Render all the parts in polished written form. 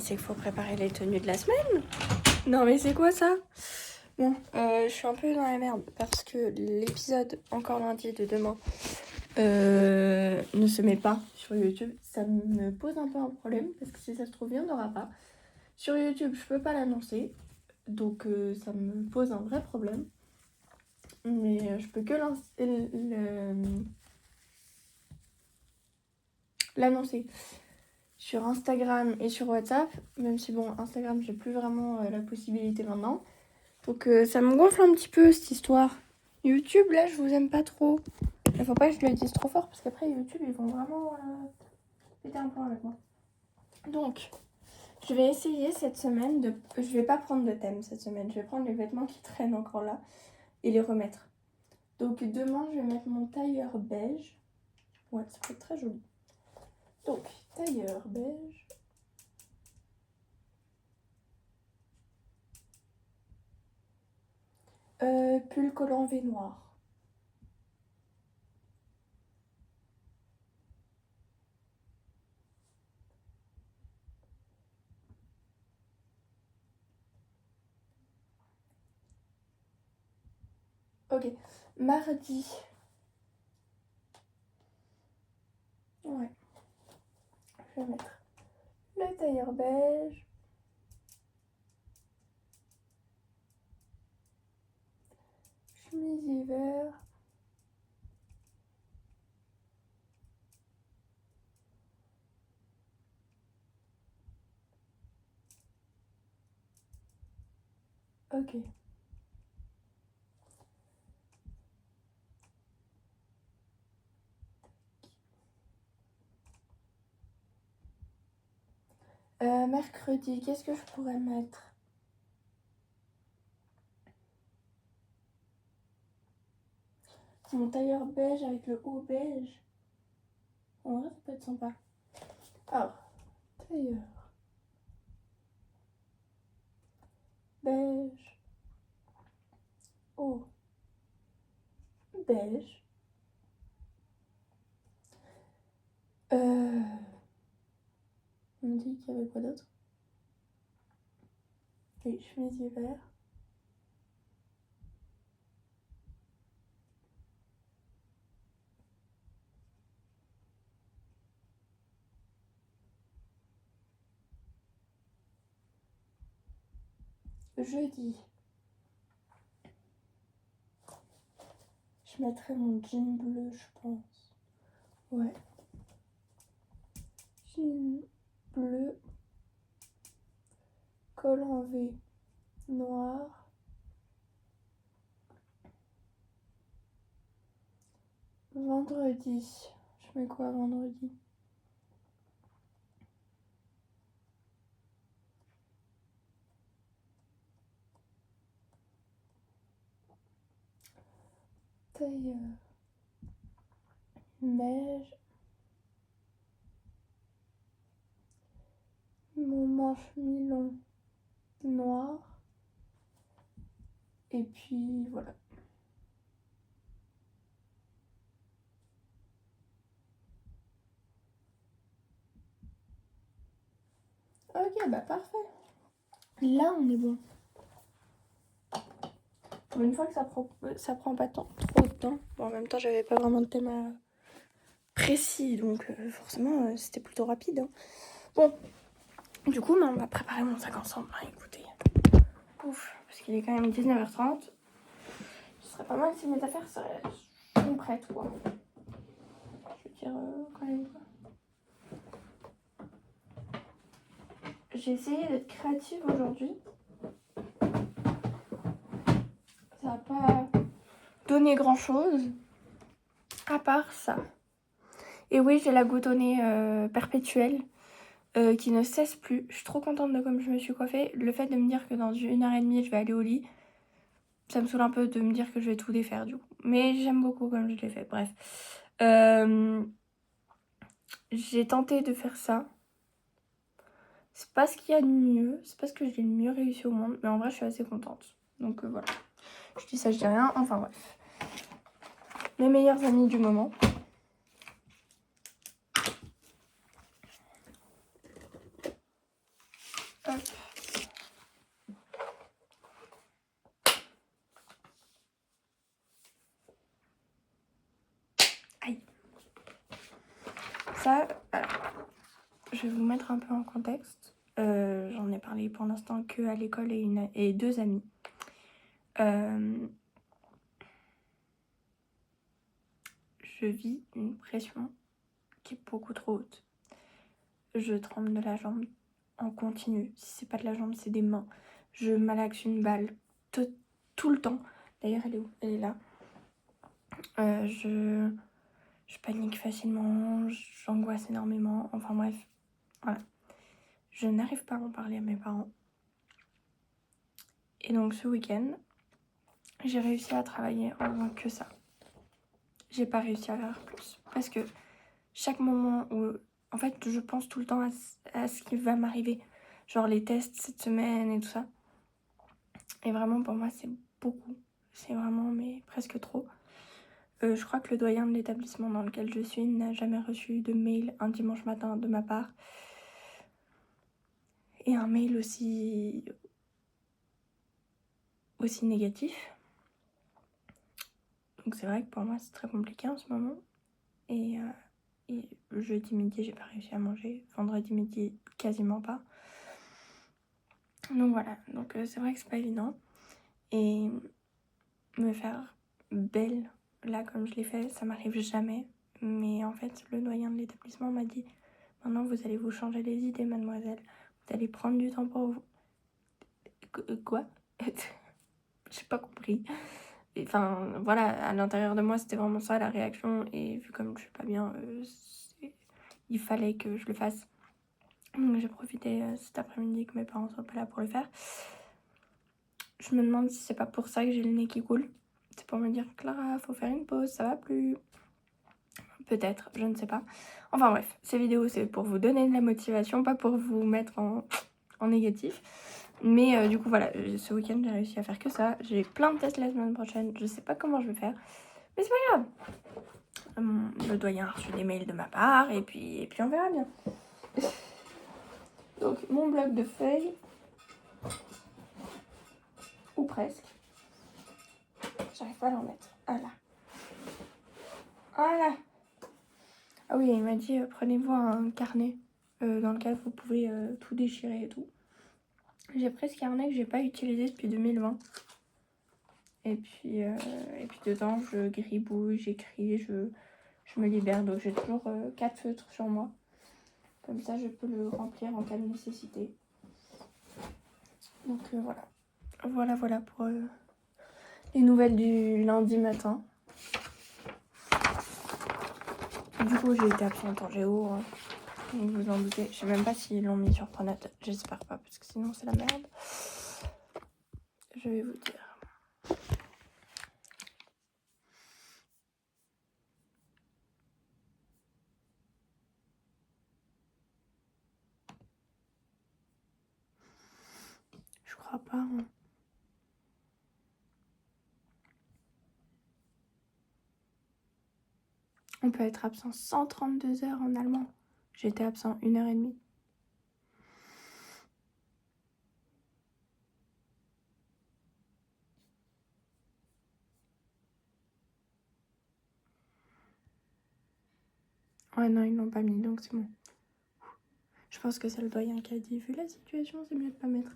C'est qu'il faut préparer les tenues de la semaine. Non mais c'est quoi ça? Bon, je suis un peu dans la merde parce que l'épisode encore lundi de demain ne se met pas sur YouTube. Ça me pose un peu un problème parce que si ça se trouve, il n'y en aura pas. Sur YouTube, je peux pas l'annoncer. Donc ça me pose un vrai problème. Mais je peux que l'annoncer sur Instagram et sur WhatsApp. Même si bon, Instagram, j'ai plus vraiment la possibilité maintenant. Donc ça me gonfle un petit peu cette histoire. YouTube, là, je vous aime pas trop. Il faut pas que je le dise trop fort parce qu'après YouTube, ils vont vraiment péter un plomb avec moi. Donc, je vais essayer cette semaine de... Je vais pas prendre de thème cette semaine. Je vais prendre les vêtements qui traînent encore là et les remettre. Donc demain, je vais mettre mon tailleur beige. Ouais, ça peut être très joli. Donc, tailleur beige. Pull collant V noir. Ok, mardi. Ouais, je vais mettre le tailleur beige. Chemise hiver. Ok. Mercredi, qu'est-ce que je pourrais mettre? Mon tailleur beige avec le haut beige. En vrai, ça peut être sympa. Alors, tailleur beige, haut beige. On me dit qu'il y avait quoi d'autre? Oui, chemise hiver. Jeudi, je mettrai mon jean bleu, je pense. Ouais. Jean bleu, col en V noir. Vendredi, je mets quoi vendredi? Tailleur beige. Mon manche mi-long noir. Et puis voilà. Ok, bah parfait. Là, on est bon. Pour une fois que ça prend pas trop de temps. Bon, en même temps, j'avais pas vraiment de thème précis, donc forcément, c'était plutôt rapide. Hein. Bon, du coup, on va préparer mon sac ensemble. Hein, écoutez. Ouf, parce qu'il est quand même 19h30. Ce serait pas mal si mes affaires sont prêtes, quoi. Je veux dire, quand même, quoi. J'ai essayé d'être créative aujourd'hui. Ça n'a pas donné grand chose. À part ça. Et oui, j'ai la goutte au nez perpétuelle qui ne cesse plus. Je suis trop contente de comme je me suis coiffée. Le fait de me dire que dans 1h30, je vais aller au lit, ça me saoule un peu de me dire que je vais tout défaire du coup. Mais j'aime beaucoup comme je l'ai fait. Bref. J'ai tenté de faire ça. C'est pas ce qu'il y a de mieux. C'est pas ce que j'ai le mieux réussi au monde. Mais en vrai, je suis assez contente. Donc voilà. Je dis ça, je dis rien. Enfin bref. Mes meilleurs amis du moment. Hop. Aïe. Ça, alors, je vais vous mettre un peu en contexte. J'en ai parlé pour l'instant que à l'école et 2 amis. Je vis une pression qui est beaucoup trop haute. Je tremble de la jambe en continu. Si c'est pas de la jambe, c'est des mains. Je malaxe une balle tout le temps. D'ailleurs, elle est où? Elle est là. Je panique facilement, j'angoisse énormément. Enfin bref, voilà. Je n'arrive pas à en parler à mes parents. Et donc ce week-end, j'ai réussi à travailler en faisant que ça. J'ai pas réussi à faire plus. Parce que chaque moment où... En fait, je pense tout le temps à ce qui va m'arriver. Genre les tests cette semaine et tout ça. Et vraiment, pour moi, c'est beaucoup. C'est vraiment, mais presque trop. Je crois que le doyen de l'établissement dans lequel je suis n'a jamais reçu de mail un dimanche matin de ma part. Et un mail aussi négatif. Donc c'est vrai que pour moi, c'est très compliqué en ce moment. Et jeudi midi, j'ai pas réussi à manger. Vendredi midi, quasiment pas. Donc voilà, donc c'est vrai que c'est pas évident. Et me faire belle, là comme je l'ai fait, ça m'arrive jamais. Mais en fait, le doyen de l'établissement m'a dit « Maintenant, vous allez vous changer les idées, mademoiselle. Vous allez prendre du temps pour vous. » Quoi? J'ai pas compris. Enfin, voilà, à l'intérieur de moi, c'était vraiment ça la réaction. Et vu comme je suis pas bien, il fallait que je le fasse. Donc j'ai profité cet après-midi que mes parents soient pas là pour le faire. Je me demande si c'est pas pour ça que j'ai le nez qui coule. C'est pour me dire Clara, faut faire une pause, ça va plus. Peut-être, je ne sais pas. Enfin bref, ces vidéos c'est pour vous donner de la motivation, pas pour vous mettre en négatif. Mais du coup voilà, ce week-end j'ai réussi à faire que ça. J'ai plein de tests la semaine prochaine, je sais pas comment je vais faire. Mais c'est pas grave. Le doyen a reçu des mails de ma part et puis on verra bien. Donc mon bloc de feuilles, ou presque. J'arrive pas à l'en mettre. Ah là. Voilà. Ah oui, il m'a dit prenez-vous un carnet dans lequel vous pouvez tout déchirer et tout. J'ai pris ce carnet que j'ai pas utilisé depuis 2020. Et puis dedans, je gribouille, j'écris, je me libère. Donc j'ai toujours 4 feutres sur moi. Comme ça, je peux le remplir en cas de nécessité. Donc voilà. Voilà pour les nouvelles du lundi matin. Du coup, j'ai été absente en géo. Hein. Vous vous en doutez. Je sais même pas s'ils l'ont mis sur Pronote. J'espère pas, parce que sinon c'est la merde. Je vais vous dire. Je crois pas. Hein. On peut être absent 132 heures en allemand. J'étais absent 1h30. Ouais, non, ils l'ont pas mis, donc c'est bon. Je pense que c'est le doyen qui a dit, vu la situation, c'est mieux de pas mettre.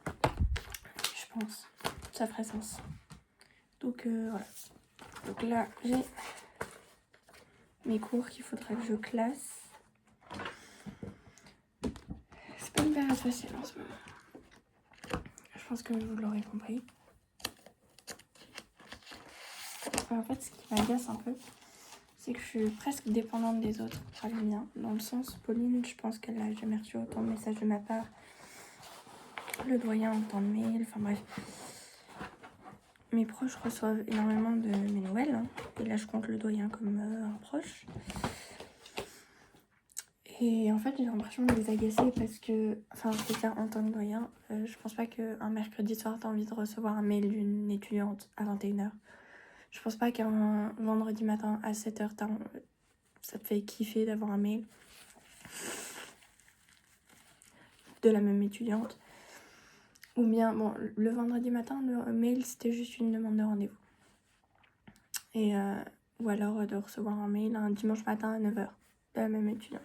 Je pense. Ça ferait sens. Donc voilà. Donc là, j'ai mes cours qu'il faudra que je classe. C'est pas une période facile en ce moment. Je pense que vous l'aurez compris. En fait, ce qui m'agace un peu, c'est que je suis presque dépendante des autres pour aller bien. Dans le sens, Pauline, je pense qu'elle n'a jamais reçu autant de messages de ma part. Le doyen, autant de mails, enfin bref. Mes proches reçoivent énormément de mes nouvelles. Hein. Et là, je compte le doyen comme un proche. Et en fait, j'ai l'impression de les agacer parce que... Enfin, je veux dire, en tant que doyen, je pense pas qu'un mercredi soir, t'as envie de recevoir un mail d'une étudiante à 21h. Je pense pas qu'un vendredi matin à 7h, ça te fait kiffer d'avoir un mail. de la même étudiante. Ou bien, bon, le vendredi matin, le mail, c'était juste une demande de rendez-vous. Et, ou alors de recevoir un mail un dimanche matin à 9h de la même étudiante.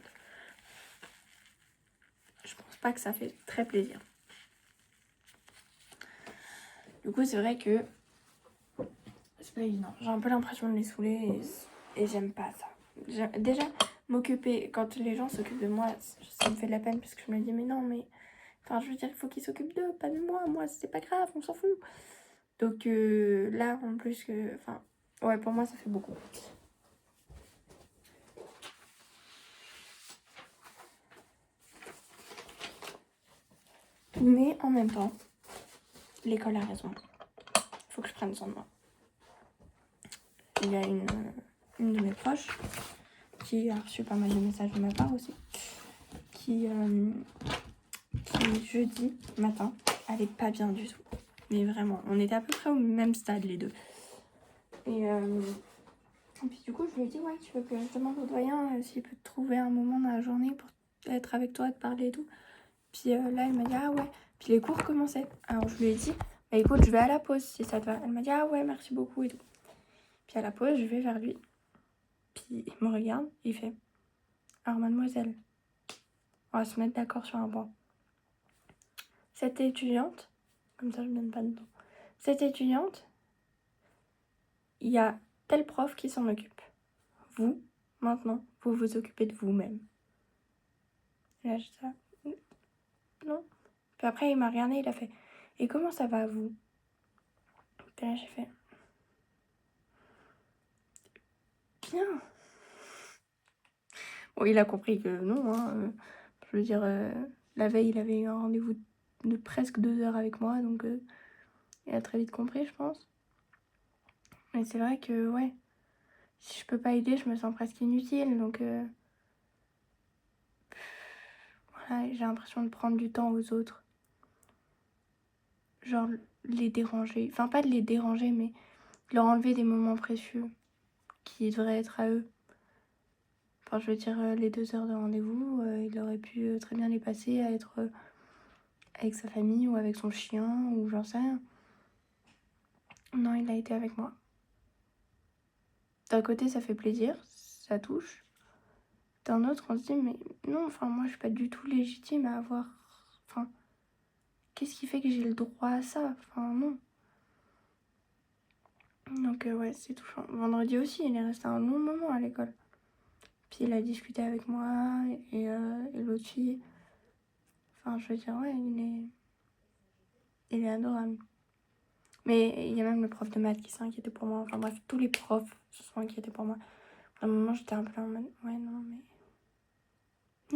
Je pense pas que ça fait très plaisir. Du coup, c'est vrai que c'est pas évident. J'ai un peu l'impression de les saouler et j'aime pas ça. Déjà, m'occuper, quand les gens s'occupent de moi, ça me fait de la peine parce que je me dis, mais non, mais... Enfin, je veux dire, il faut qu'ils s'occupent d'eux, pas de moi. Moi, c'est pas grave, on s'en fout. Donc là, en plus que... Enfin, ouais, pour moi, ça fait beaucoup. Mais en même temps, l'école a raison. Il faut que je prenne soin de moi. Il y a une de mes proches qui a reçu pas mal de messages de ma part aussi, qui jeudi matin allait pas bien du tout. Mais vraiment, on était à peu près au même stade les deux. Et puis du coup, je lui ai dit, ouais, tu veux que je demande au doyen s'il peut te trouver un moment dans la journée pour être avec toi, te parler et tout. Puis là, elle m'a dit, ah ouais. Puis les cours commençaient. Alors je lui ai dit, bah écoute, je vais à la pause si ça te va. Elle m'a dit, ah ouais, merci beaucoup et tout. Puis à la pause, je vais vers lui. Puis il me regarde, il fait, alors mademoiselle, on va se mettre d'accord sur un point. Cette étudiante, comme ça je ne donne pas de nom, cette étudiante, il y a tel prof qui s'en occupe. Vous, maintenant, vous vous occupez de vous-même. Et là, je dis ça, non. Puis après, il m'a regardé, il a fait, et comment ça va, vous? Puis là, j'ai fait, bien. Bon, il a compris que non, hein. Je veux dire, la veille, il avait eu un rendez-vous de presque 2 heures avec moi, donc il a très vite compris, je pense. Mais c'est vrai que, ouais, si je peux pas aider, je me sens presque inutile, donc voilà, j'ai l'impression de prendre du temps aux autres. Genre, les déranger, enfin pas de les déranger, mais leur enlever des moments précieux qui devraient être à eux. Enfin, je veux dire, les 2 heures de rendez-vous, il aurait pu très bien les passer à être avec sa famille ou avec son chien ou j'en sais rien. Non, il a été avec moi. D'un côté, ça fait plaisir, ça touche. D'un autre, on se dit, mais non, enfin, moi, je suis pas du tout légitime à avoir... Enfin, qu'est-ce qui fait que j'ai le droit à ça? Enfin, non. Donc, ouais, c'est touchant. Vendredi aussi, il est resté un long moment à l'école. Puis il a discuté avec moi et l'autre fille. Enfin, je veux dire, ouais, il est adorable. Mais il y a même le prof de maths qui s'est inquiété pour moi. Enfin bref, tous les profs se sont inquiétés pour moi. À un moment, j'étais un peu en mode, ouais, non, mais...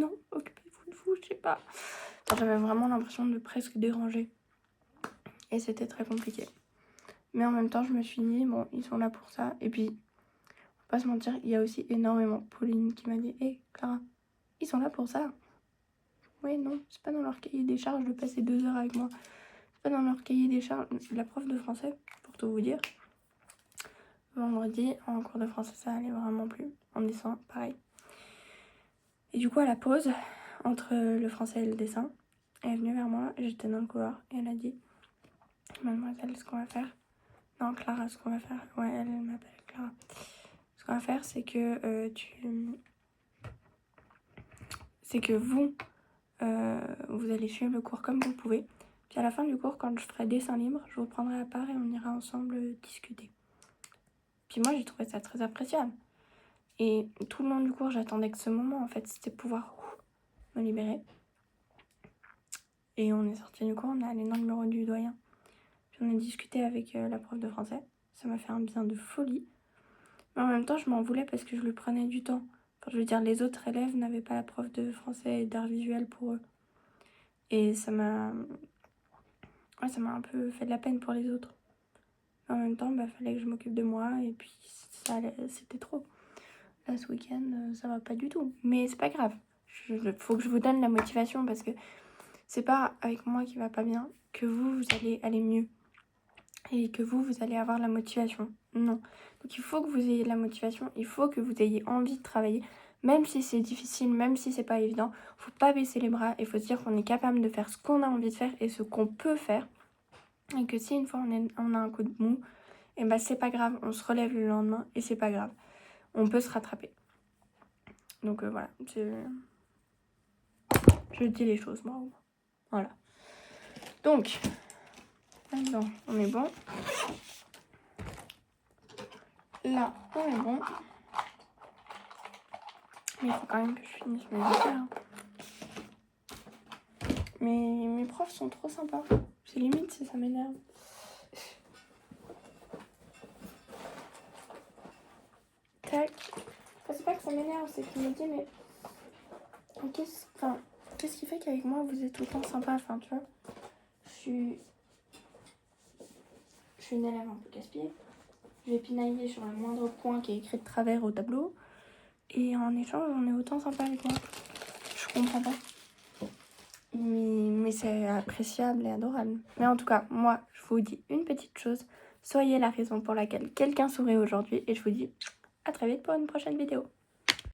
Non, occupez-vous de vous, je sais pas. Enfin, j'avais vraiment l'impression de presque déranger. Et c'était très compliqué. Mais en même temps, je me suis dit, bon, ils sont là pour ça. Et puis, on va pas se mentir, il y a aussi énormément Pauline qui m'a dit, hé, Clara, ils sont là pour ça. Oui, non, c'est pas dans leur cahier des charges de passer 2 heures avec moi. C'est pas dans leur cahier des charges. La prof de français, pour tout vous dire, vendredi, en cours de français, ça allait vraiment plus. En dessin, pareil. Et du coup, à la pause, entre le français et le dessin, elle est venue vers moi, j'étais dans le couloir, et elle a dit, mademoiselle, ce qu'on va faire... Non, Clara, ce qu'on va faire... Ouais, elle m'appelle Clara. Ce qu'on va faire, c'est que c'est que vous, vous allez suivre le cours comme vous pouvez. Puis à la fin du cours, quand je ferai dessin libre, je vous prendrai à part et on ira ensemble discuter. Puis moi, j'ai trouvé ça très appréciable. Et tout le long du cours, j'attendais que ce moment, en fait, c'était pouvoir me libérer. Et on est sorti du cours, on est allé dans le bureau du doyen. Puis on a discuté avec la prof de français. Ça m'a fait un bien de folie. Mais en même temps, je m'en voulais parce que je lui prenais du temps. Enfin, je veux dire, les autres élèves n'avaient pas la prof de français et d'art visuel pour eux. Et ça m'a... Ouais, ça m'a un peu fait de la peine pour les autres. Mais en même temps, bah, fallait que je m'occupe de moi et puis c'était trop. Là, ce week-end, ça va pas du tout. Mais c'est pas grave. Faut que je vous donne la motivation parce que c'est pas avec moi qui va pas bien que vous allez aller mieux. Et que vous allez avoir la motivation. Non. Donc il faut que vous ayez de la motivation, il faut que vous ayez envie de travailler. Même si c'est difficile, même si c'est pas évident, faut pas baisser les bras et faut se dire qu'on est capable de faire ce qu'on a envie de faire et ce qu'on peut faire. Et que si une fois on a un coup de mou, et bah c'est pas grave, on se relève le lendemain et c'est pas grave. On peut se rattraper. Donc voilà, je dis les choses moi. Voilà. Donc, maintenant on est bon. Là, on est bon. Mais il faut quand même que je finisse mes affaires. Mais mes profs sont trop sympas. C'est limite si ça m'énerve. Tac. Enfin, c'est pas que ça m'énerve, c'est qu'il me dit mais qu'est-ce qui fait qu'avec moi vous êtes tout le temps sympa, enfin tu vois. Je suis une élève un peu casse-pied. Je vais pinailler sur le moindre point qui est écrit de travers au tableau. Et en échange, on est autant sympa avec moi. Je comprends pas. Mais c'est appréciable et adorable. Mais en tout cas, moi, je vous dis une petite chose. Soyez la raison pour laquelle quelqu'un sourit aujourd'hui. Et je vous dis à très vite pour une prochaine vidéo.